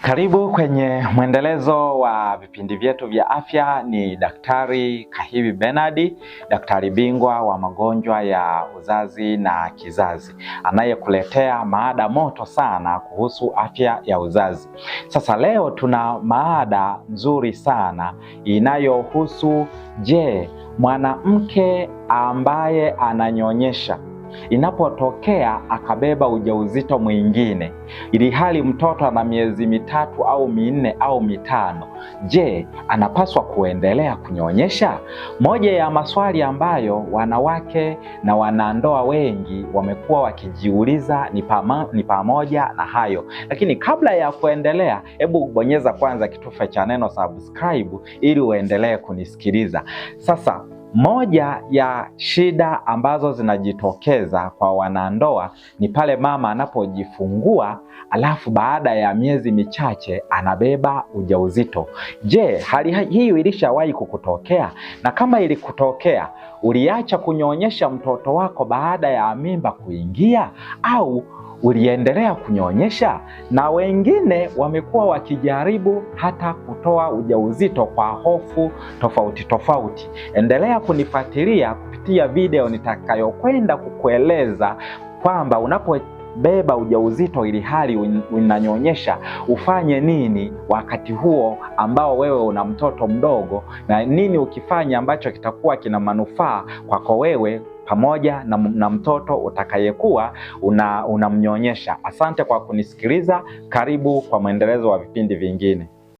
Karibu kwenye mwendelezo wa vipindi vyetu vya afya. Ni Daktari Kahibi Bernard, daktari bingwa wa magonjwa ya uzazi na kizazi, anayekuletea maada moto sana kuhusu afya ya uzazi. Sasa leo tuna maada nzuri sana inayohusu mwanamke ambaye ananyonyesha inapotokea akabeba ujauzito mwingine ili hali mtoto ana miezi 3 au 4 au 5, anapaswa kuendelea kunyonyesha? Moja ya maswali ambayo wanawake na wanandoa wengi wamekuwa wakijiuliza ni pamoja na hayo. Lakini kabla ya kuendelea, hebu bonyeza kwanza kitufe cha neno subscribe ili uendelee kunisikiliza. Sasa moja ya shida ambazo zinajitokeza kwa wanandoa ni pale mama anapojifungua alafu baada ya miezi michache anabeba ujauzito. Hali hii ilishawahi kukutokea? Na kama ilikutokea, uliacha kunyonyesha mtoto wako baada ya mimba kuingia au uliendelea kunyonyesha? Na wengine wamekuwa wakijaribu hata kutoa ujauzito kwa hofu tofauti. Endelea kunifuatilia kupitia video nitakayokwenda kukueleza kwamba unapobeba ujauzito ili hali unanyonyesha ufanye nini wakati huo ambao wewe una mtoto mdogo, na nini ukifanya ambacho kitakuwa kina manufaa kwako wewe pamoja na mtoto utakayekuwa unamnyonyesha. Asante kwa kunisikiliza. Karibu kwa mwendelezo wa vipindi vingine.